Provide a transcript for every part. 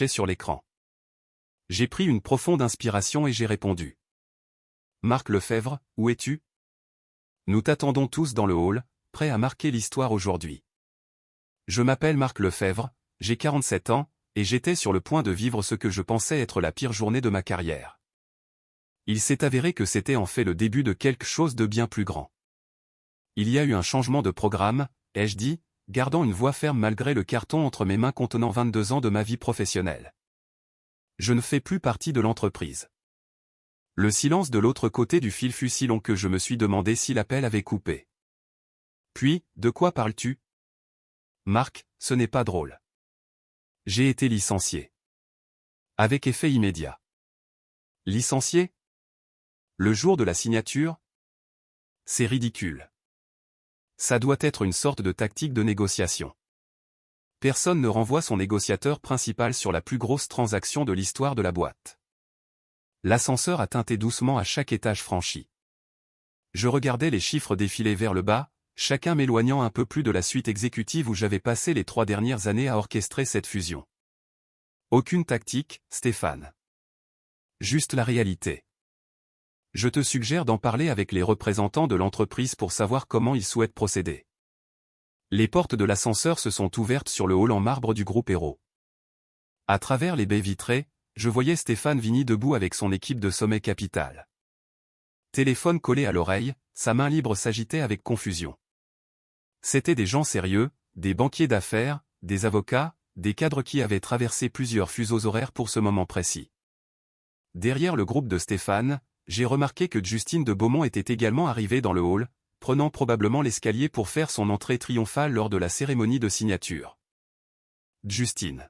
sur l'écran. J'ai pris une profonde inspiration et j'ai répondu. Marc Lefebvre, où es-tu? Nous t'attendons tous dans le hall, prêts à marquer l'histoire aujourd'hui. Je m'appelle Marc Lefebvre, j'ai 47 ans, et j'étais sur le point de vivre ce que je pensais être la pire journée de ma carrière. Il s'est avéré que c'était en fait le début de quelque chose de bien plus grand. Il y a eu un changement de programme, ai-je dit, gardant une voix ferme malgré le carton entre mes mains contenant 22 ans de ma vie professionnelle. Je ne fais plus partie de l'entreprise. Le silence de l'autre côté du fil fut si long que je me suis demandé si l'appel avait coupé. Puis, de quoi parles-tu? Marc, ce n'est pas drôle. J'ai été licencié. Avec effet immédiat. Licencié? Le jour de la signature? C'est ridicule. Ça doit être une sorte de tactique de négociation. Personne ne renvoie son négociateur principal sur la plus grosse transaction de l'histoire de la boîte. L'ascenseur a tinté doucement à chaque étage franchi. Je regardais les chiffres défiler vers le bas, chacun m'éloignant un peu plus de la suite exécutive où j'avais passé les 3 dernières années à orchestrer cette fusion. Aucune tactique, Stéphane. Juste la réalité. Je te suggère d'en parler avec les représentants de l'entreprise pour savoir comment ils souhaitent procéder. Les portes de l'ascenseur se sont ouvertes sur le hall en marbre du groupe Hérault. À travers les baies vitrées, je voyais Stéphane Vigny debout avec son équipe de Sommet Capital. Téléphone collé à l'oreille, sa main libre s'agitait avec confusion. C'étaient des gens sérieux, des banquiers d'affaires, des avocats, des cadres qui avaient traversé plusieurs fuseaux horaires pour ce moment précis. Derrière le groupe de Stéphane, j'ai remarqué que Justine de Beaumont était également arrivée dans le hall, prenant probablement l'escalier pour faire son entrée triomphale lors de la cérémonie de signature. Justine.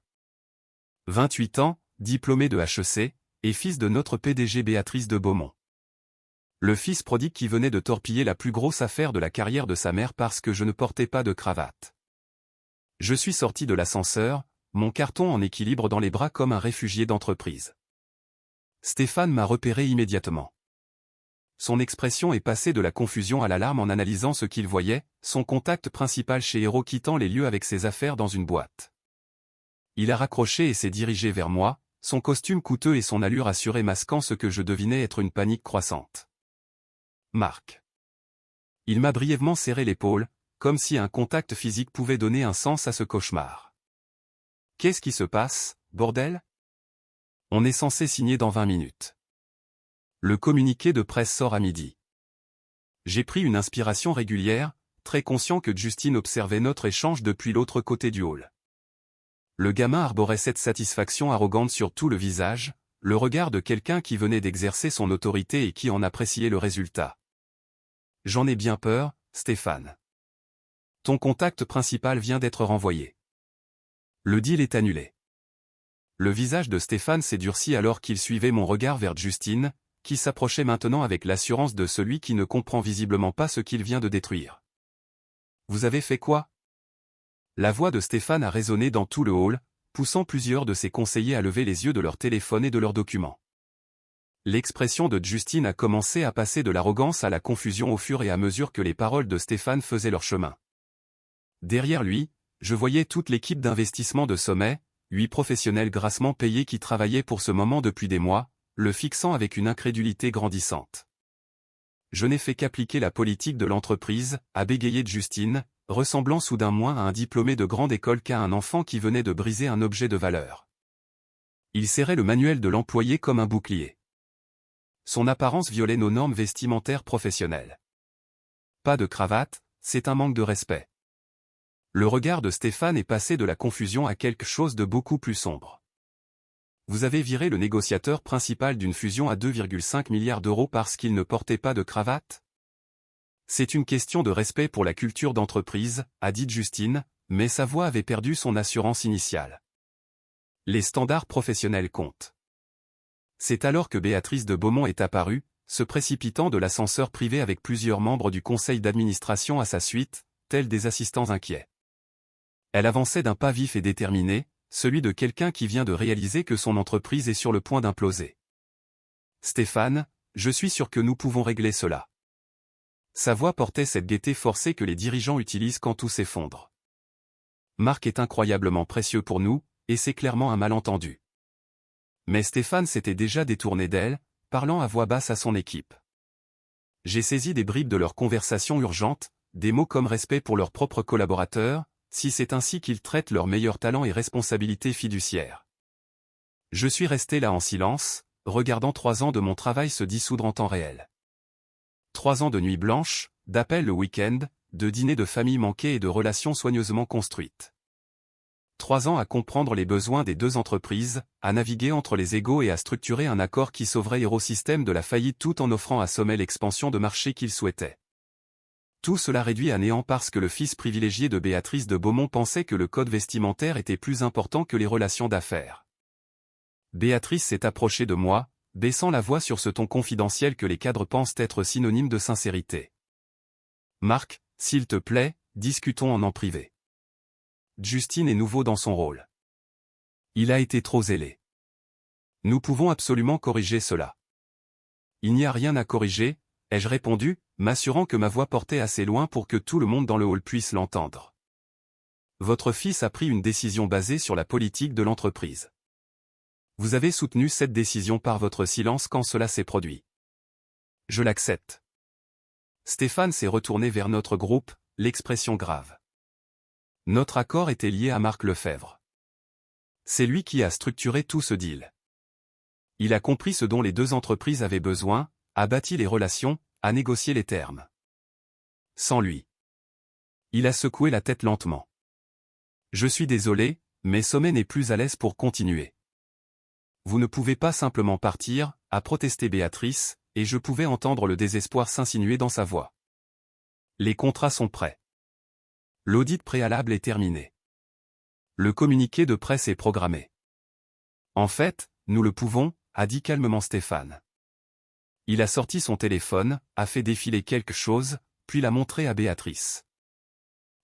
28 ans, diplômée de HEC, et fils de notre PDG Béatrice de Beaumont. Le fils prodigue qui venait de torpiller la plus grosse affaire de la carrière de sa mère parce que je ne portais pas de cravate. Je suis sorti de l'ascenseur, mon carton en équilibre dans les bras comme un réfugié d'entreprise. Stéphane m'a repéré immédiatement. Son expression est passée de la confusion à l'alarme en analysant ce qu'il voyait, son contact principal chez Hérault quittant les lieux avec ses affaires dans une boîte. Il a raccroché et s'est dirigé vers moi, son costume coûteux et son allure assurée masquant ce que je devinais être une panique croissante. Marc. Il m'a brièvement serré l'épaule, comme si un contact physique pouvait donner un sens à ce cauchemar. Qu'est-ce qui se passe, bordel? On est censé signer dans 20 minutes. Le communiqué de presse sort à midi. J'ai pris une inspiration régulière, très conscient que Justine observait notre échange depuis l'autre côté du hall. Le gamin arborait cette satisfaction arrogante sur tout le visage, le regard de quelqu'un qui venait d'exercer son autorité et qui en appréciait le résultat. J'en ai bien peur, Stéphane. Ton contact principal vient d'être renvoyé. Le deal est annulé. Le visage de Stéphane s'est durci alors qu'il suivait mon regard vers Justine, qui s'approchait maintenant avec l'assurance de celui qui ne comprend visiblement pas ce qu'il vient de détruire. Vous avez fait quoi? La voix de Stéphane a résonné dans tout le hall, poussant plusieurs de ses conseillers à lever les yeux de leur téléphone et de leurs documents. L'expression de Justine a commencé à passer de l'arrogance à la confusion au fur et à mesure que les paroles de Stéphane faisaient leur chemin. Derrière lui, je voyais toute l'équipe d'investissement de Sommet, 8 professionnels grassement payés qui travaillaient pour ce moment depuis des mois, le fixant avec une incrédulité grandissante. Je n'ai fait qu'appliquer la politique de l'entreprise, a bégayé Justine, ressemblant soudain moins à un diplômé de grande école qu'à un enfant qui venait de briser un objet de valeur. Il serrait le manuel de l'employé comme un bouclier. Son apparence violait nos normes vestimentaires professionnelles. Pas de cravate, c'est un manque de respect. Le regard de Stéphane est passé de la confusion à quelque chose de beaucoup plus sombre. Vous avez viré le négociateur principal d'une fusion à 2,5 milliards d'euros parce qu'il ne portait pas de cravate? C'est une question de respect pour la culture d'entreprise, a dit Justine, mais sa voix avait perdu son assurance initiale. Les standards professionnels comptent. C'est alors que Béatrice de Beaumont est apparue, se précipitant de l'ascenseur privé avec plusieurs membres du conseil d'administration à sa suite, tels des assistants inquiets. Elle avançait d'un pas vif et déterminé, celui de quelqu'un qui vient de réaliser que son entreprise est sur le point d'imploser. Stéphane, je suis sûr que nous pouvons régler cela. Sa voix portait cette gaieté forcée que les dirigeants utilisent quand tout s'effondre. Marc est incroyablement précieux pour nous, et c'est clairement un malentendu. Mais Stéphane s'était déjà détourné d'elle, parlant à voix basse à son équipe. J'ai saisi des bribes de leur conversation urgente, des mots comme respect pour leurs propres collaborateurs, si c'est ainsi qu'ils traitent leurs meilleurs talents et responsabilités fiduciaires. Je suis resté là en silence, regardant 3 ans de mon travail se dissoudre en temps réel. 3 ans de nuits blanches, d'appels le week-end, de dîners de famille manqués et de relations soigneusement construites. 3 ans à comprendre les besoins des 2 entreprises, à naviguer entre les égos et à structurer un accord qui sauverait Eurosystem de la faillite tout en offrant à Sommet l'expansion de marché qu'il souhaitait. Tout cela réduit à néant parce que le fils privilégié de Béatrice de Beaumont pensait que le code vestimentaire était plus important que les relations d'affaires. Béatrice s'est approchée de moi, baissant la voix sur ce ton confidentiel que les cadres pensent être synonyme de sincérité. Marc, s'il te plaît, discutons en privé. Justine est nouveau dans son rôle. Il a été trop zélé. Nous pouvons absolument corriger cela. Il n'y a rien à corriger, ai-je répondu, m'assurant que ma voix portait assez loin pour que tout le monde dans le hall puisse l'entendre. Votre fils a pris une décision basée sur la politique de l'entreprise. Vous avez soutenu cette décision par votre silence quand cela s'est produit. Je l'accepte. Stéphane s'est retourné vers notre groupe, l'expression grave. Notre accord était lié à Marc Lefebvre. C'est lui qui a structuré tout ce deal. Il a compris ce dont les 2 entreprises avaient besoin, a bâti les relations, a négocié les termes. Sans lui. Il a secoué la tête lentement. Je suis désolé, mais Sommet n'est plus à l'aise pour continuer. Vous ne pouvez pas simplement partir, a protesté Béatrice, et je pouvais entendre le désespoir s'insinuer dans sa voix. Les contrats sont prêts. L'audit préalable est terminé. Le communiqué de presse est programmé. En fait, nous le pouvons, a dit calmement Stéphane. Il a sorti son téléphone, a fait défiler quelque chose, puis l'a montré à Béatrice.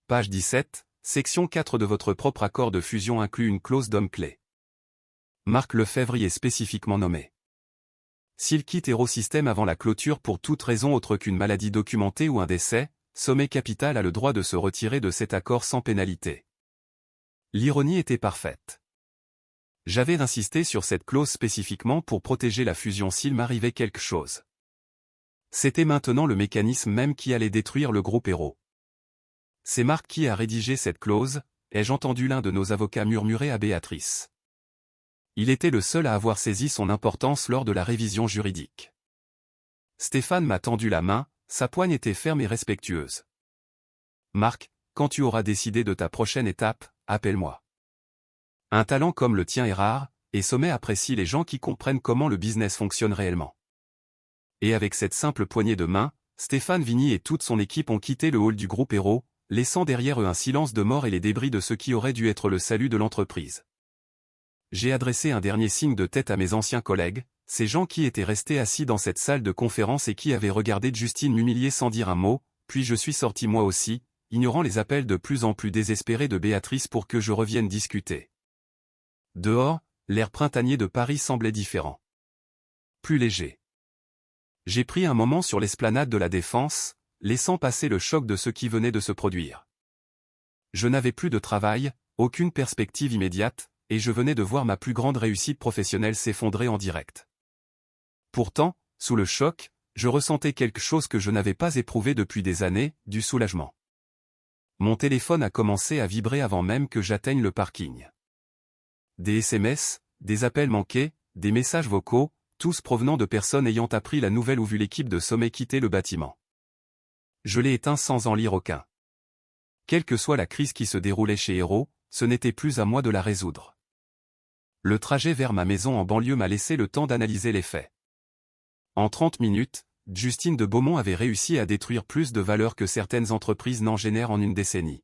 Page 17, section 4 de votre propre accord de fusion inclut une clause d'homme clé. Marc Lefebvre y est spécifiquement nommé. S'il quitte Eurosystem avant la clôture pour toute raison autre qu'une maladie documentée ou un décès, Sommet Capital a le droit de se retirer de cet accord sans pénalité. L'ironie était parfaite. J'avais insisté sur cette clause spécifiquement pour protéger la fusion s'il m'arrivait quelque chose. C'était maintenant le mécanisme même qui allait détruire le groupe Euro. C'est Marc qui a rédigé cette clause, ai-je entendu l'un de nos avocats murmurer à Béatrice. Il était le seul à avoir saisi son importance lors de la révision juridique. Stéphane m'a tendu la main, sa poigne était ferme et respectueuse. Marc, quand tu auras décidé de ta prochaine étape, appelle-moi. Un talent comme le tien est rare, et Sommet apprécie les gens qui comprennent comment le business fonctionne réellement. Et avec cette simple poignée de main, Stéphane Vigny et toute son équipe ont quitté le hall du groupe Héros, laissant derrière eux un silence de mort et les débris de ce qui aurait dû être le salut de l'entreprise. J'ai adressé un dernier signe de tête à mes anciens collègues, ces gens qui étaient restés assis dans cette salle de conférence et qui avaient regardé Justine m'humilier sans dire un mot, puis je suis sorti moi aussi, ignorant les appels de plus en plus désespérés de Béatrice pour que je revienne discuter. Dehors, l'air printanier de Paris semblait différent. Plus léger. J'ai pris un moment sur l'esplanade de la Défense, laissant passer le choc de ce qui venait de se produire. Je n'avais plus de travail, aucune perspective immédiate, et je venais de voir ma plus grande réussite professionnelle s'effondrer en direct. Pourtant, sous le choc, je ressentais quelque chose que je n'avais pas éprouvé depuis des années, du soulagement. Mon téléphone a commencé à vibrer avant même que j'atteigne le parking. Des SMS, des appels manqués, des messages vocaux, tous provenant de personnes ayant appris la nouvelle ou vu l'équipe de Sommet quitter le bâtiment. Je l'ai éteint sans en lire aucun. Quelle que soit la crise qui se déroulait chez Héros, ce n'était plus à moi de la résoudre. Le trajet vers ma maison en banlieue m'a laissé le temps d'analyser les faits. En 30 minutes, Justine de Beaumont avait réussi à détruire plus de valeur que certaines entreprises n'en génèrent en une décennie.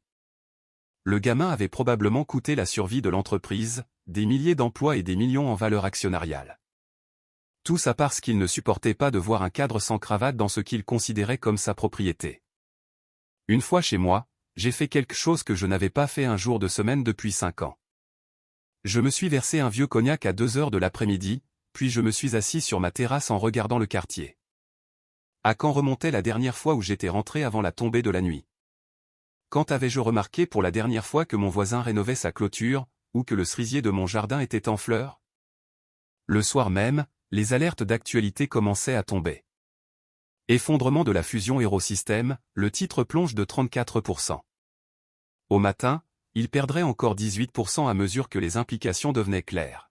Le gamin avait probablement coûté la survie de l'entreprise, des milliers d'emplois et des millions en valeur actionnariale. Tout ça parce qu'il ne supportait pas de voir un cadre sans cravate dans ce qu'il considérait comme sa propriété. Une fois chez moi, j'ai fait quelque chose que je n'avais pas fait un jour de semaine depuis 5 ans. Je me suis versé un vieux cognac à 2 heures de l'après-midi, puis je me suis assis sur ma terrasse en regardant le quartier. À quand remontait la dernière fois où j'étais rentré avant la tombée de la nuit? Quand avais-je remarqué pour la dernière fois que mon voisin rénovait sa clôture, ou que le cerisier de mon jardin était en fleurs? Le soir même, les alertes d'actualité commençaient à tomber. Effondrement de la fusion Aerosystème, le titre plonge de 34%. Au matin, il perdrait encore 18% à mesure que les implications devenaient claires.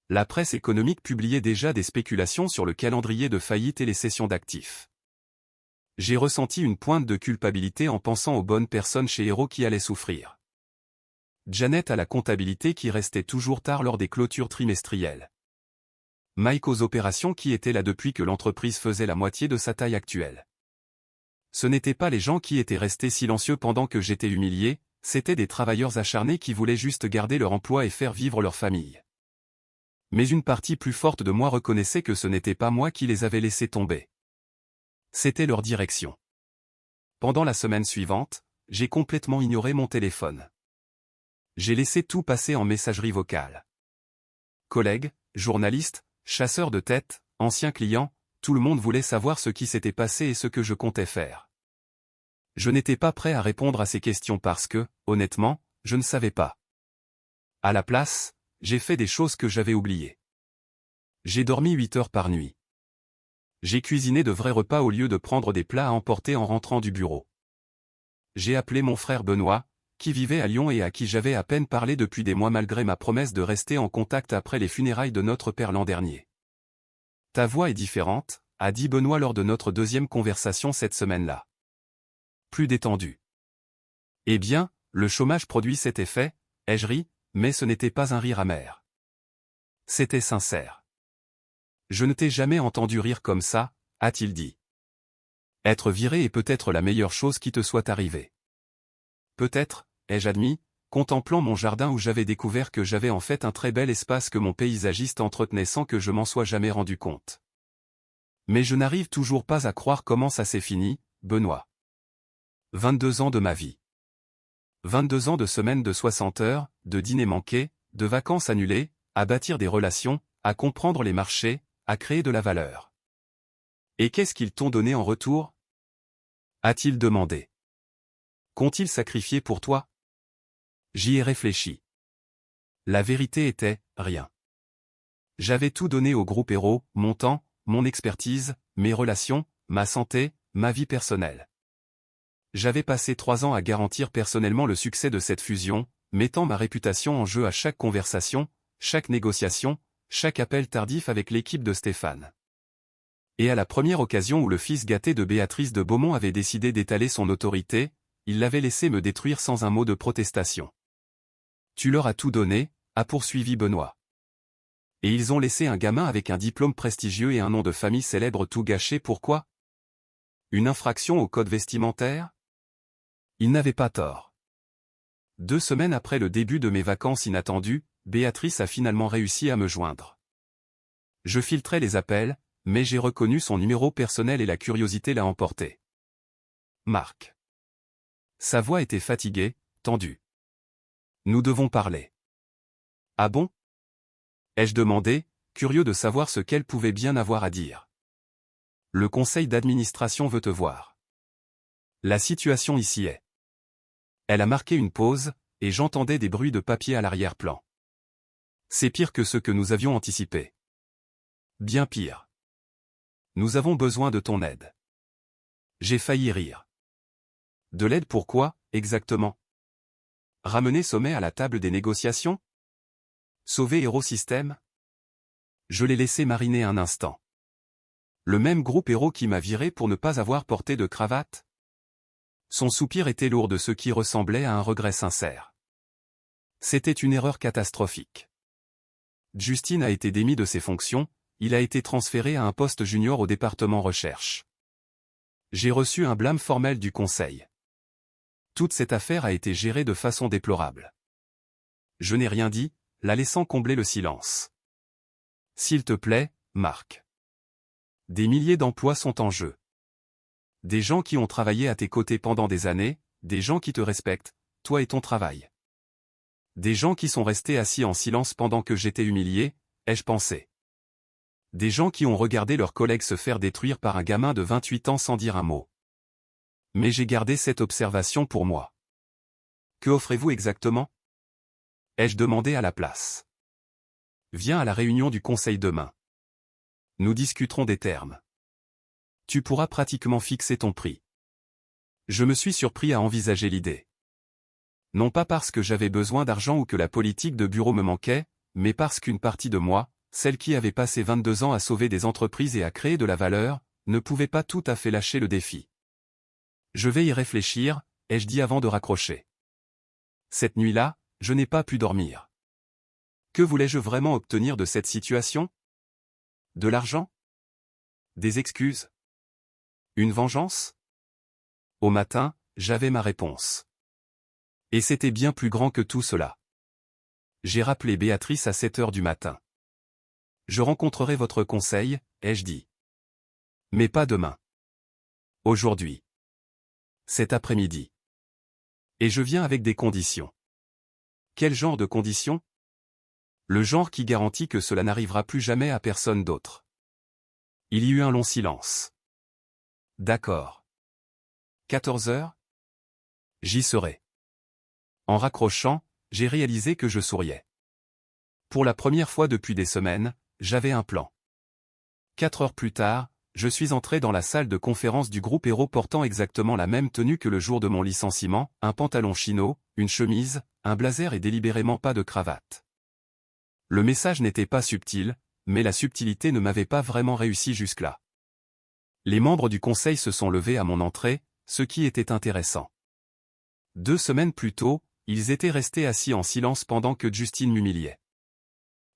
La presse économique publiait déjà des spéculations sur le calendrier de faillite et les cessions d'actifs. J'ai ressenti une pointe de culpabilité en pensant aux bonnes personnes chez Aero qui allaient souffrir. Janet à la comptabilité qui restait toujours tard lors des clôtures trimestrielles. Mike aux opérations qui étaient là depuis que l'entreprise faisait la moitié de sa taille actuelle. Ce n'étaient pas les gens qui étaient restés silencieux pendant que j'étais humilié, c'étaient des travailleurs acharnés qui voulaient juste garder leur emploi et faire vivre leur famille. Mais une partie plus forte de moi reconnaissait que ce n'était pas moi qui les avais laissés tomber. C'était leur direction. Pendant la semaine suivante, j'ai complètement ignoré mon téléphone. J'ai laissé tout passer en messagerie vocale. Collègues, journalistes, chasseurs de tête, anciens clients, tout le monde voulait savoir ce qui s'était passé et ce que je comptais faire. Je n'étais pas prêt à répondre à ces questions parce que, honnêtement, je ne savais pas. À la place, j'ai fait des choses que j'avais oubliées. J'ai dormi 8 heures par nuit. J'ai cuisiné de vrais repas au lieu de prendre des plats à emporter en rentrant du bureau. J'ai appelé mon frère Benoît, qui vivait à Lyon et à qui j'avais à peine parlé depuis des mois malgré ma promesse de rester en contact après les funérailles de notre père l'an dernier. Ta voix est différente, a dit Benoît lors de notre deuxième conversation cette semaine-là. Plus détendu. Eh bien, le chômage produit cet effet, ai-je ri, mais ce n'était pas un rire amer. C'était sincère. Je ne t'ai jamais entendu rire comme ça, a-t-il dit. Être viré est peut-être la meilleure chose qui te soit arrivée. Peut-être, ai-je admis, contemplant mon jardin où j'avais découvert que j'avais en fait un très bel espace que mon paysagiste entretenait sans que je m'en sois jamais rendu compte. Mais je n'arrive toujours pas à croire comment ça s'est fini, Benoît. 22 ans de ma vie. 22 ans de semaines de 60 heures, de dîners manqués, de vacances annulées, à bâtir des relations, à comprendre les marchés, à créer de la valeur. Et qu'est-ce qu'ils t'ont donné en retour? A-t-il demandé. Qu'ont-ils sacrifié pour toi? J'y ai réfléchi. La vérité était, rien. J'avais tout donné au groupe Aero, mon temps, mon expertise, mes relations, ma santé, ma vie personnelle. J'avais passé 3 ans à garantir personnellement le succès de cette fusion, mettant ma réputation en jeu à chaque conversation, chaque négociation, chaque appel tardif avec l'équipe de Stéphane. Et à la première occasion où le fils gâté de Béatrice de Beaumont avait décidé d'étaler son autorité, il l'avait laissé me détruire sans un mot de protestation. Tu leur as tout donné, a poursuivi Benoît. Et ils ont laissé un gamin avec un diplôme prestigieux et un nom de famille célèbre tout gâché, pourquoi? Une infraction au code vestimentaire? Ils n'avaient pas tort. 2 semaines après le début de mes vacances inattendues, Béatrice a finalement réussi à me joindre. Je filtrais les appels, mais j'ai reconnu son numéro personnel et la curiosité l'a emporté. Marc. Sa voix était fatiguée, tendue. Nous devons parler. Ah bon? Ai-je demandé, curieux de savoir ce qu'elle pouvait bien avoir à dire. Le conseil d'administration veut te voir. La situation ici est. Elle a marqué une pause, et j'entendais des bruits de papier à l'arrière-plan. C'est pire que ce que nous avions anticipé. Bien pire. Nous avons besoin de ton aide. J'ai failli rire. De l'aide pourquoi, exactement? Ramener Sommet à la table des négociations? Sauver Aerosystème? Je l'ai laissé mariner un instant. Le même groupe Aero qui m'a viré pour ne pas avoir porté de cravate? Son soupir était lourd de ce qui ressemblait à un regret sincère. C'était une erreur catastrophique. Justin a été démis de ses fonctions, il a été transféré à un poste junior au département recherche. J'ai reçu un blâme formel du conseil. Toute cette affaire a été gérée de façon déplorable. Je n'ai rien dit, la laissant combler le silence. S'il te plaît, Marc. Des milliers d'emplois sont en jeu. Des gens qui ont travaillé à tes côtés pendant des années, des gens qui te respectent, toi et ton travail. Des gens qui sont restés assis en silence pendant que j'étais humilié, ai-je pensé. Des gens qui ont regardé leurs collègues se faire détruire par un gamin de 28 ans sans dire un mot. Mais j'ai gardé cette observation pour moi. Que offrez-vous exactement? ai-je demandé à la place. Viens à la réunion du conseil demain. Nous discuterons des termes. Tu pourras pratiquement fixer ton prix. Je me suis surpris à envisager l'idée. Non pas parce que j'avais besoin d'argent ou que la politique de bureau me manquait, mais parce qu'une partie de moi, celle qui avait passé 22 ans à sauver des entreprises et à créer de la valeur, ne pouvait pas tout à fait lâcher le défi. Je vais y réfléchir, ai-je dit avant de raccrocher. Cette nuit-là, je n'ai pas pu dormir. Que voulais-je vraiment obtenir de cette situation? De l'argent? Des excuses? Une vengeance? Au matin, j'avais ma réponse. Et c'était bien plus grand que tout cela. J'ai rappelé Béatrice à 7 heures du matin. Je rencontrerai votre conseil, ai-je dit. Mais pas demain. Aujourd'hui. Cet après-midi. Et je viens avec des conditions. Quel genre de conditions? Le genre qui garantit que cela n'arrivera plus jamais à personne d'autre. Il y eut un long silence. D'accord. 14 heures? J'y serai. En raccrochant, j'ai réalisé que je souriais. Pour la première fois depuis des semaines, j'avais un plan. 4 heures plus tard, je suis entré dans la salle de conférence du groupe Héros portant exactement la même tenue que le jour de mon licenciement, un pantalon chino, une chemise, un blazer et délibérément pas de cravate. Le message n'était pas subtil, mais la subtilité ne m'avait pas vraiment réussi jusque-là. Les membres du conseil se sont levés à mon entrée, ce qui était intéressant. 2 semaines plus tôt, ils étaient restés assis en silence pendant que Justine m'humiliait.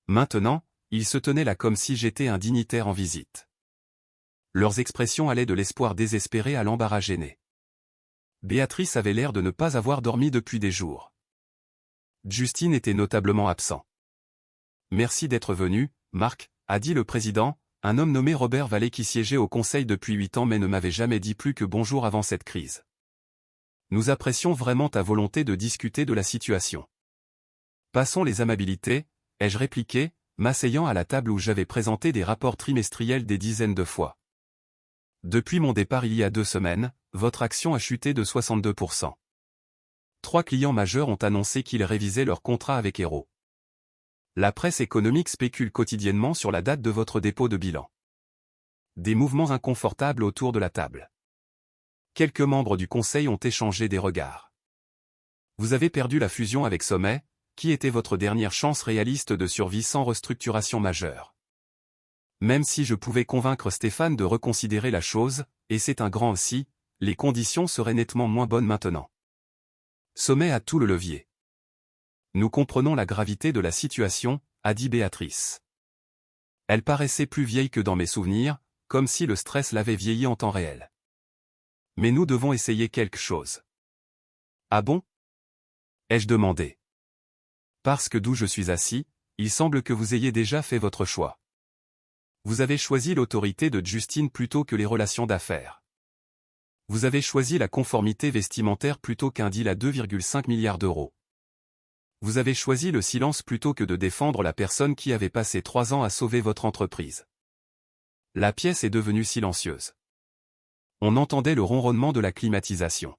Maintenant, ils se tenaient là comme si j'étais un dignitaire en visite. Leurs expressions allaient de l'espoir désespéré à l'embarras gêné. Béatrice avait l'air de ne pas avoir dormi depuis des jours. Justine était notablement absent. Merci d'être venu, Marc, a dit le président, un homme nommé Robert Vallée qui siégeait au conseil depuis 8 ans mais ne m'avait jamais dit plus que bonjour avant cette crise. Nous apprécions vraiment ta volonté de discuter de la situation. Passons les amabilités, ai-je répliqué, m'asseyant à la table où j'avais présenté des rapports trimestriels des dizaines de fois. Depuis mon départ il y a 2 semaines, votre action a chuté de 62%. 3 clients majeurs ont annoncé qu'ils révisaient leur contrat avec Héros. La presse économique spécule quotidiennement sur la date de votre dépôt de bilan. Des mouvements inconfortables autour de la table. Quelques membres du conseil ont échangé des regards. Vous avez perdu la fusion avec Sommet, qui était votre dernière chance réaliste de survie sans restructuration majeure. Même si je pouvais convaincre Stéphane de reconsidérer la chose, et c'est un grand aussi, les conditions seraient nettement moins bonnes maintenant. Sommet a tout le levier. Nous comprenons la gravité de la situation, a dit Béatrice. Elle paraissait plus vieille que dans mes souvenirs, comme si le stress l'avait vieilli en temps réel. Mais nous devons essayer quelque chose. Ah bon? Ai-je demandé. Parce que d'où je suis assis, il semble que vous ayez déjà fait votre choix. Vous avez choisi l'autorité de Justine plutôt que les relations d'affaires. Vous avez choisi la conformité vestimentaire plutôt qu'un deal à 2,5 milliards d'euros. Vous avez choisi le silence plutôt que de défendre la personne qui avait passé 3 ans à sauver votre entreprise. La pièce est devenue silencieuse. On entendait le ronronnement de la climatisation.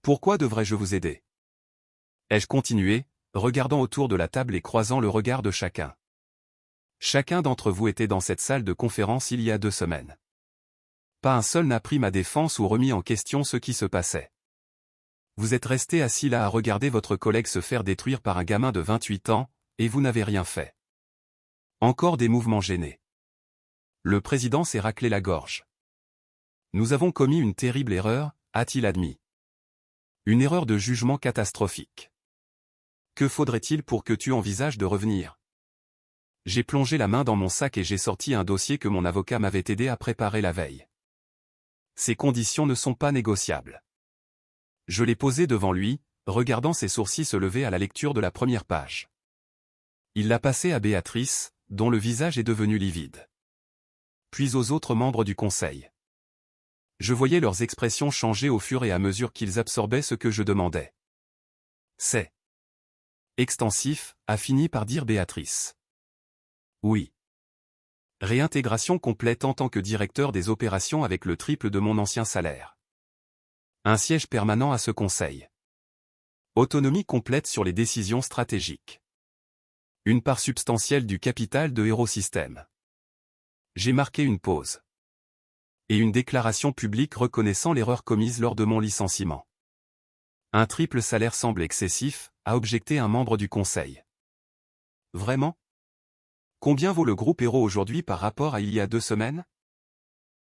Pourquoi devrais-je vous aider? Ai-je continué, regardant autour de la table et croisant le regard de chacun. Chacun d'entre vous était dans cette salle de conférence il y a 2 semaines. Pas un seul n'a pris ma défense ou remis en question ce qui se passait. Vous êtes resté assis là à regarder votre collègue se faire détruire par un gamin de 28 ans, et vous n'avez rien fait. Encore des mouvements gênés. Le président s'est raclé la gorge. Nous avons commis une terrible erreur, a-t-il admis. Une erreur de jugement catastrophique. Que faudrait-il pour que tu envisages de revenir? J'ai plongé la main dans mon sac et j'ai sorti un dossier que mon avocat m'avait aidé à préparer la veille. Ces conditions ne sont pas négociables. Je l'ai posé devant lui, regardant ses sourcils se lever à la lecture de la première page. Il l'a passé à Béatrice, dont le visage est devenu livide. Puis aux autres membres du conseil. Je voyais leurs expressions changer au fur et à mesure qu'ils absorbaient ce que je demandais. C'est extensif, a fini par dire Béatrice. Oui. Réintégration complète en tant que directeur des opérations avec le triple de mon ancien salaire. Un siège permanent à ce conseil. Autonomie complète sur les décisions stratégiques. Une part substantielle du capital de Hero System. J'ai marqué une pause. Et une déclaration publique reconnaissant l'erreur commise lors de mon licenciement. Un triple salaire semble excessif, a objecté un membre du conseil. Vraiment? Combien vaut le groupe Hero aujourd'hui par rapport à il y a 2 semaines?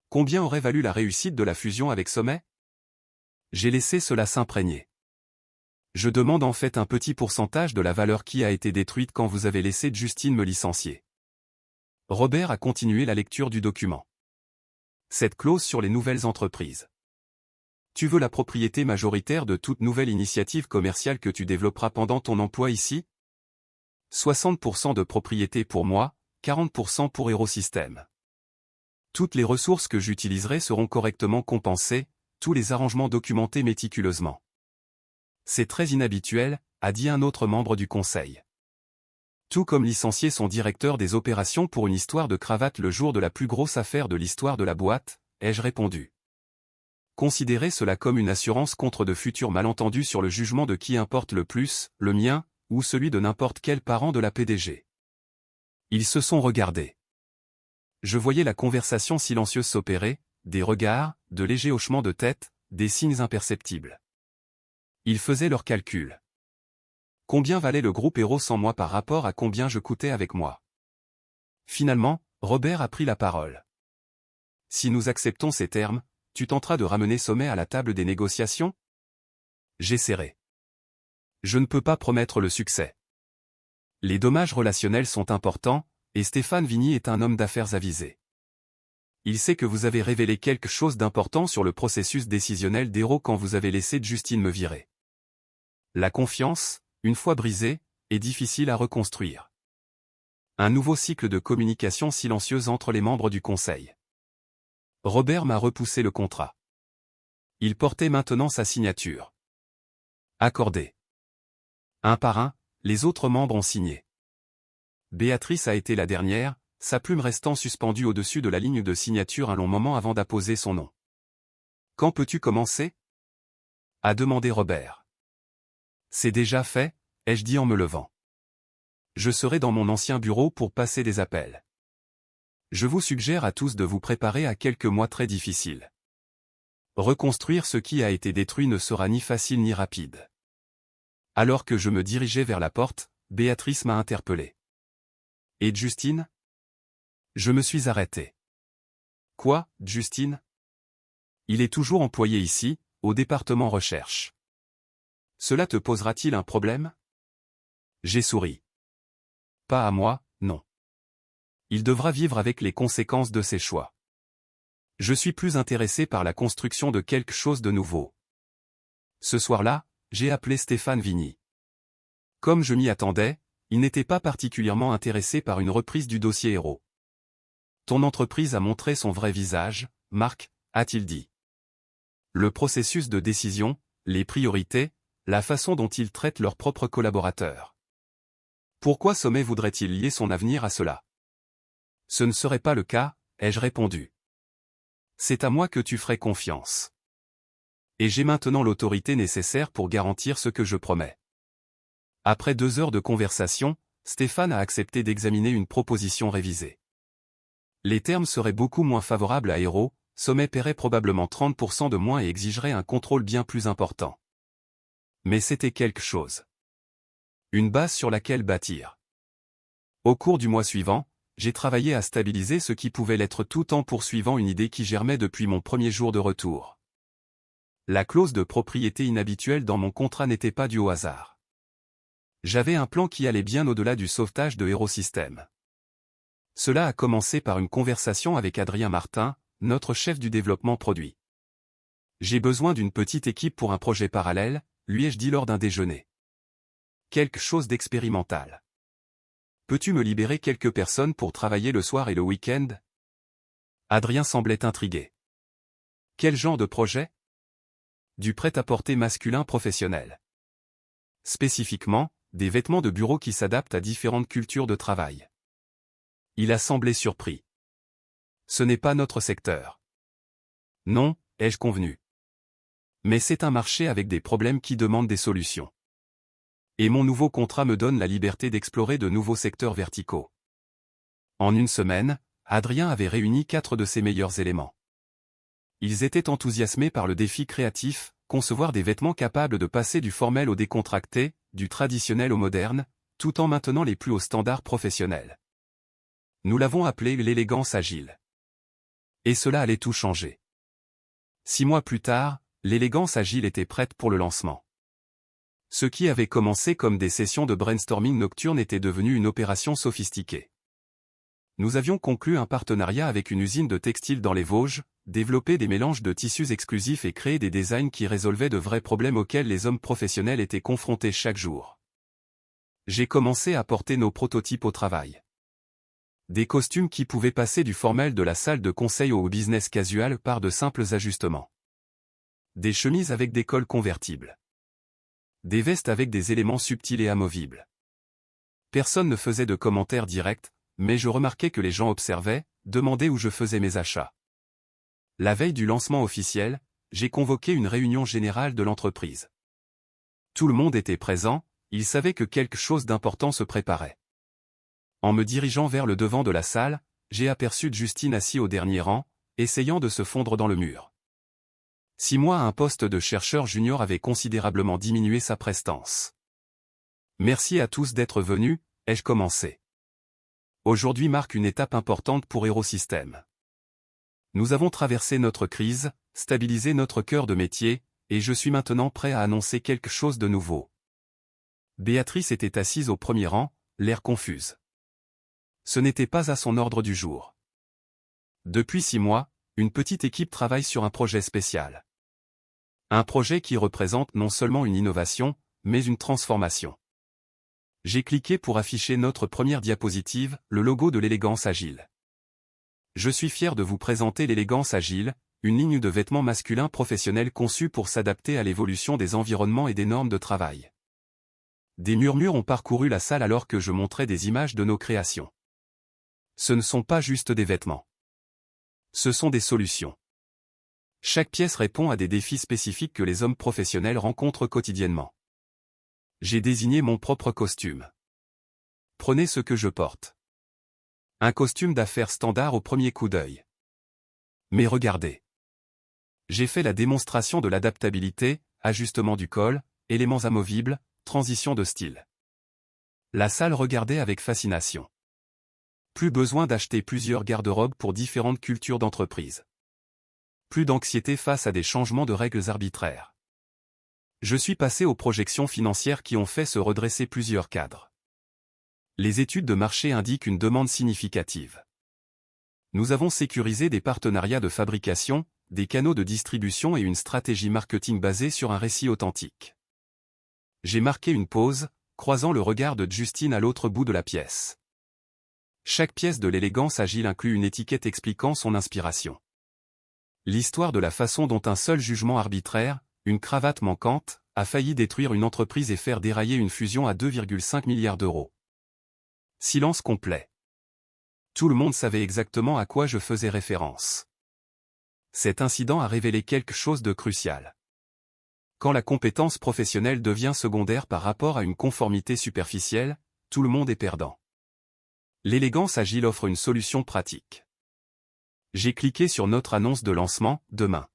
Combien aurait valu la réussite de la fusion avec Sommet? J'ai laissé cela s'imprégner. Je demande en fait un petit pourcentage de la valeur qui a été détruite quand vous avez laissé Justine me licencier. Robert a continué la lecture du document. Cette clause sur les nouvelles entreprises. Tu veux la propriété majoritaire de toute nouvelle initiative commerciale que tu développeras pendant ton emploi ici? 60% de propriété pour moi, 40% pour Hero System. Toutes les ressources que j'utiliserai seront correctement compensées, tous les arrangements documentés méticuleusement. C'est très inhabituel, a dit un autre membre du conseil. Tout comme licencier son directeur des opérations pour une histoire de cravate le jour de la plus grosse affaire de l'histoire de la boîte, ai-je répondu. Considérez cela comme une assurance contre de futurs malentendus sur le jugement de qui importe le plus, le mien, ou celui de n'importe quel parent de la PDG. Ils se sont regardés. Je voyais la conversation silencieuse s'opérer, des regards, de légers hochements de tête, des signes imperceptibles. Ils faisaient leurs calculs. Combien valait le groupe Hero sans moi par rapport à combien je coûtais avec moi? Finalement, Robert a pris la parole. Si nous acceptons ces termes, tu tenteras de ramener Sommet à la table des négociations? J'essaierai. Je ne peux pas promettre le succès. Les dommages relationnels sont importants, et Stéphane Vigny est un homme d'affaires avisé. Il sait que vous avez révélé quelque chose d'important sur le processus décisionnel d'Hero quand vous avez laissé Justine me virer. La confiance, une fois brisée, est difficile à reconstruire. Un nouveau cycle de communication silencieuse entre les membres du conseil. Robert m'a repoussé le contrat. Il portait maintenant sa signature. Accordé. Un par un, les autres membres ont signé. Béatrice a été la dernière, sa plume restant suspendue au-dessus de la ligne de signature un long moment avant d'apposer son nom. « Quand peux-tu commencer » a demandé Robert. « C'est déjà fait, ai-je dit en me levant. Je serai dans mon ancien bureau pour passer des appels. Je vous suggère à tous de vous préparer à quelques mois très difficiles. Reconstruire ce qui a été détruit ne sera ni facile ni rapide. » Alors que je me dirigeais vers la porte, Béatrice m'a interpellé. « Et Justine » Je me suis arrêté. « Quoi, Justine » Il est toujours employé ici, au département recherche. Cela te posera-t-il un problème? J'ai souri. Pas à moi, non. Il devra vivre avec les conséquences de ses choix. Je suis plus intéressé par la construction de quelque chose de nouveau. Ce soir-là, j'ai appelé Stéphane Vigny. Comme je m'y attendais, il n'était pas particulièrement intéressé par une reprise du dossier Hero. Ton entreprise a montré son vrai visage, Marc, a-t-il dit. Le processus de décision, les priorités, la façon dont ils traitent leurs propres collaborateurs. Pourquoi Sommet voudrait-il lier son avenir à cela? Ce ne serait pas le cas, ai-je répondu. C'est à moi que tu ferais confiance. Et j'ai maintenant l'autorité nécessaire pour garantir ce que je promets. Après 2 heures de conversation, Stéphane a accepté d'examiner une proposition révisée. Les termes seraient beaucoup moins favorables à Hero, Sommet paierait probablement 30% de moins et exigerait un contrôle bien plus important. Mais c'était quelque chose. Une base sur laquelle bâtir. Au cours du mois suivant, j'ai travaillé à stabiliser ce qui pouvait l'être tout en poursuivant une idée qui germait depuis mon premier jour de retour. La clause de propriété inhabituelle dans mon contrat n'était pas due au hasard. J'avais un plan qui allait bien au-delà du sauvetage de Hero System. Cela a commencé par une conversation avec Adrien Martin, notre chef du développement produit. J'ai besoin d'une petite équipe pour un projet parallèle, lui ai-je dit lors d'un déjeuner. Quelque chose d'expérimental. Peux-tu me libérer quelques personnes pour travailler le soir et le week-end? Adrien semblait intrigué. Quel genre de projet? Du prêt-à-porter masculin professionnel. Spécifiquement, des vêtements de bureau qui s'adaptent à différentes cultures de travail. Il a semblé surpris. Ce n'est pas notre secteur. Non, ai-je convenu. Mais c'est un marché avec des problèmes qui demandent des solutions. Et mon nouveau contrat me donne la liberté d'explorer de nouveaux secteurs verticaux. En une semaine, Adrien avait réuni 4 de ses meilleurs éléments. Ils étaient enthousiasmés par le défi créatif, concevoir des vêtements capables de passer du formel au décontracté, du traditionnel au moderne, tout en maintenant les plus hauts standards professionnels. Nous l'avons appelé l'élégance agile. Et cela allait tout changer. 6 mois plus tard, l'élégance agile était prête pour le lancement. Ce qui avait commencé comme des sessions de brainstorming nocturne était devenu une opération sophistiquée. Nous avions conclu un partenariat avec une usine de textile dans les Vosges, développé des mélanges de tissus exclusifs et créé des designs qui résolvaient de vrais problèmes auxquels les hommes professionnels étaient confrontés chaque jour. J'ai commencé à porter nos prototypes au travail. Des costumes qui pouvaient passer du formel de la salle de conseil au business casual par de simples ajustements. Des chemises avec des cols convertibles. Des vestes avec des éléments subtils et amovibles. Personne ne faisait de commentaires directs, mais je remarquais que les gens observaient, demandaient où je faisais mes achats. La veille du lancement officiel, j'ai convoqué une réunion générale de l'entreprise. Tout le monde était présent, il savait que quelque chose d'important se préparait. En me dirigeant vers le devant de la salle, j'ai aperçu Justine assis au dernier rang, essayant de se fondre dans le mur. 6 mois à un poste de chercheur junior avait considérablement diminué sa prestance. Merci à tous d'être venus, ai-je commencé. Aujourd'hui marque une étape importante pour Aerosystème. Nous avons traversé notre crise, stabilisé notre cœur de métier, et je suis maintenant prêt à annoncer quelque chose de nouveau. Béatrice était assise au premier rang, l'air confuse. Ce n'était pas à son ordre du jour. Depuis 6 mois, une petite équipe travaille sur un projet spécial. Un projet qui représente non seulement une innovation, mais une transformation. J'ai cliqué pour afficher notre première diapositive, le logo de l'élégance agile. Je suis fier de vous présenter l'élégance agile, une ligne de vêtements masculins professionnels conçue pour s'adapter à l'évolution des environnements et des normes de travail. Des murmures ont parcouru la salle alors que je montrais des images de nos créations. Ce ne sont pas juste des vêtements. Ce sont des solutions. Chaque pièce répond à des défis spécifiques que les hommes professionnels rencontrent quotidiennement. J'ai désigné mon propre costume. Prenez ce que je porte. Un costume d'affaires standard au premier coup d'œil. Mais regardez. J'ai fait la démonstration de l'adaptabilité, ajustement du col, éléments amovibles, transition de style. La salle regardait avec fascination. Plus besoin d'acheter plusieurs garde-robes pour différentes cultures d'entreprise. Plus d'anxiété face à des changements de règles arbitraires. Je suis passé aux projections financières qui ont fait se redresser plusieurs cadres. Les études de marché indiquent une demande significative. Nous avons sécurisé des partenariats de fabrication, des canaux de distribution et une stratégie marketing basée sur un récit authentique. J'ai marqué une pause, croisant le regard de Justine à l'autre bout de la pièce. Chaque pièce de l'élégance agile inclut une étiquette expliquant son inspiration. L'histoire de la façon dont un seul jugement arbitraire, une cravate manquante, a failli détruire une entreprise et faire dérailler une fusion à 2,5 milliards d'euros. Silence complet. Tout le monde savait exactement à quoi je faisais référence. Cet incident a révélé quelque chose de crucial. Quand la compétence professionnelle devient secondaire par rapport à une conformité superficielle, tout le monde est perdant. L'élégance agile offre une solution pratique. J'ai cliqué sur notre annonce de lancement, demain.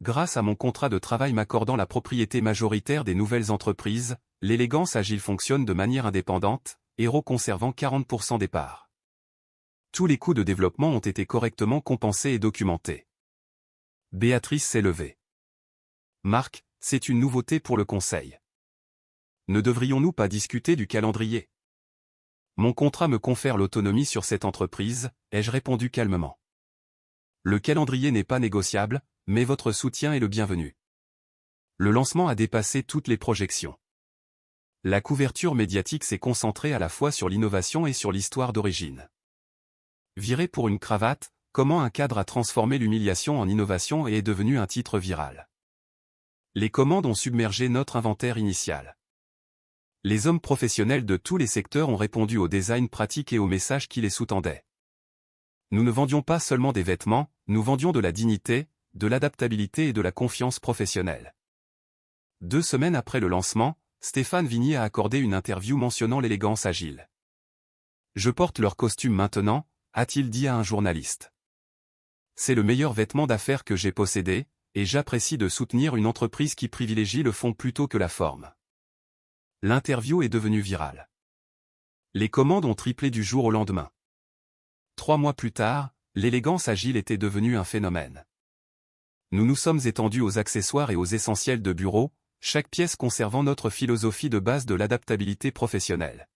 Grâce à mon contrat de travail m'accordant la propriété majoritaire des nouvelles entreprises, l'élégance agile fonctionne de manière indépendante, Aero conservant 40% des parts. Tous les coûts de développement ont été correctement compensés et documentés. Béatrice s'est levée. Marc, c'est une nouveauté pour le conseil. Ne devrions-nous pas discuter du calendrier ? Mon contrat me confère l'autonomie sur cette entreprise, ai-je répondu calmement. Le calendrier n'est pas négociable, mais votre soutien est le bienvenu. Le lancement a dépassé toutes les projections. La couverture médiatique s'est concentrée à la fois sur l'innovation et sur l'histoire d'origine. Viré pour une cravate, comment un cadre a transformé l'humiliation en innovation et est devenu un titre viral. Les commandes ont submergé notre inventaire initial. Les hommes professionnels de tous les secteurs ont répondu au design pratique et aux messages qui les sous-tendaient. Nous ne vendions pas seulement des vêtements, nous vendions de la dignité, de l'adaptabilité et de la confiance professionnelle. 2 semaines après le lancement, Stéphane Vignier a accordé une interview mentionnant l'élégance agile. Je porte leur costume maintenant, a-t-il dit à un journaliste. C'est le meilleur vêtement d'affaires que j'ai possédé, et j'apprécie de soutenir une entreprise qui privilégie le fond plutôt que la forme. L'interview est devenue virale. Les commandes ont triplé du jour au lendemain. 3 mois plus tard, l'élégance agile était devenue un phénomène. Nous nous sommes étendus aux accessoires et aux essentiels de bureau, chaque pièce conservant notre philosophie de base de l'adaptabilité professionnelle.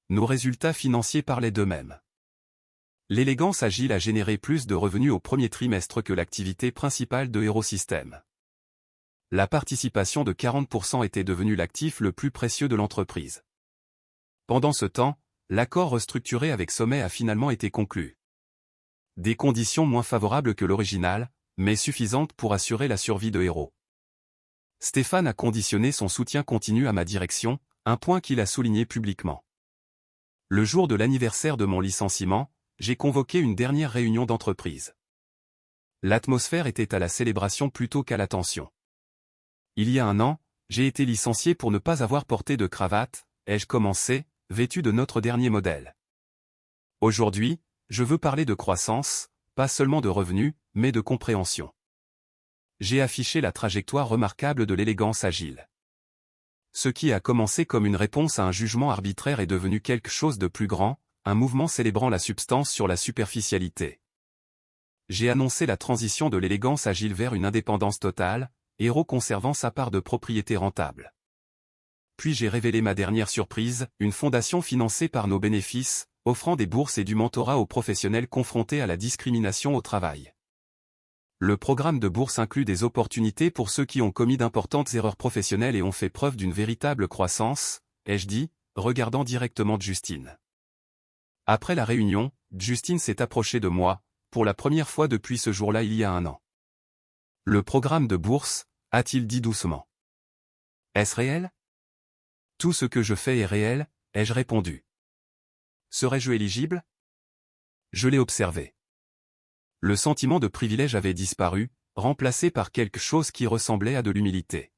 Nos résultats financiers parlaient d'eux-mêmes. L'élégance agile a généré plus de revenus au premier trimestre que l'activité principale de Hero Systems. La participation de 40% était devenue l'actif le plus précieux de l'entreprise. Pendant ce temps, l'accord restructuré avec Sommet a finalement été conclu. Des conditions moins favorables que l'original, mais suffisantes pour assurer la survie de Hero. Stéphane a conditionné son soutien continu à ma direction, un point qu'il a souligné publiquement. Le jour de l'anniversaire de mon licenciement, j'ai convoqué une dernière réunion d'entreprise. L'atmosphère était à la célébration plutôt qu'à la tension. Il y a un an, j'ai été licencié pour ne pas avoir porté de cravate, ai-je commencé, vêtu de notre dernier modèle. Aujourd'hui, je veux parler de croissance, pas seulement de revenus, mais de compréhension. J'ai affiché la trajectoire remarquable de l'élégance agile. Ce qui a commencé comme une réponse à un jugement arbitraire est devenu quelque chose de plus grand, un mouvement célébrant la substance sur la superficialité. J'ai annoncé la transition de l'élégance agile vers une indépendance totale, Hero conservant sa part de propriété rentable. Puis j'ai révélé ma dernière surprise, une fondation financée par nos bénéfices, offrant des bourses et du mentorat aux professionnels confrontés à la discrimination au travail. Le programme de bourse inclut des opportunités pour ceux qui ont commis d'importantes erreurs professionnelles et ont fait preuve d'une véritable croissance, ai-je dit, regardant directement Justine. Après la réunion, Justine s'est approchée de moi, pour la première fois depuis ce jour-là il y a un an. Le programme de bourse, a-t-il dit doucement. Est-ce réel? Tout ce que je fais est réel, ai-je répondu. Serais-je éligible? Je l'ai observé. Le sentiment de privilège avait disparu, remplacé par quelque chose qui ressemblait à de l'humilité.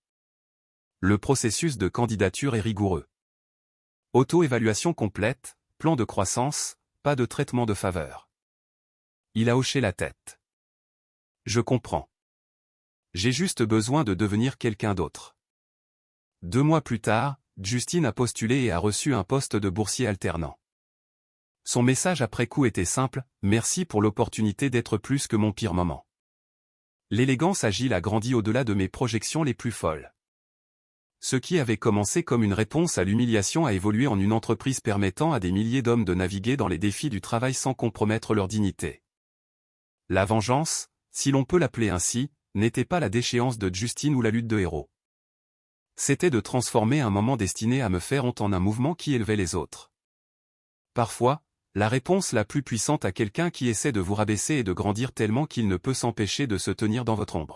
Le processus de candidature est rigoureux. Auto-évaluation complète, plan de croissance, pas de traitement de faveur. Il a hoché la tête. Je comprends. J'ai juste besoin de devenir quelqu'un d'autre. 2 mois plus tard, Justine a postulé et a reçu un poste de boursier alternant. Son message après coup était simple, merci pour l'opportunité d'être plus que mon pire moment. L'élégance agile a grandi au-delà de mes projections les plus folles. Ce qui avait commencé comme une réponse à l'humiliation a évolué en une entreprise permettant à des milliers d'hommes de naviguer dans les défis du travail sans compromettre leur dignité. La vengeance, si l'on peut l'appeler ainsi, n'était pas la déchéance de Justine ou la lutte de Hero. C'était de transformer un moment destiné à me faire honte en un mouvement qui élevait les autres. Parfois, la réponse la plus puissante à quelqu'un qui essaie de vous rabaisser est de grandir tellement qu'il ne peut s'empêcher de se tenir dans votre ombre.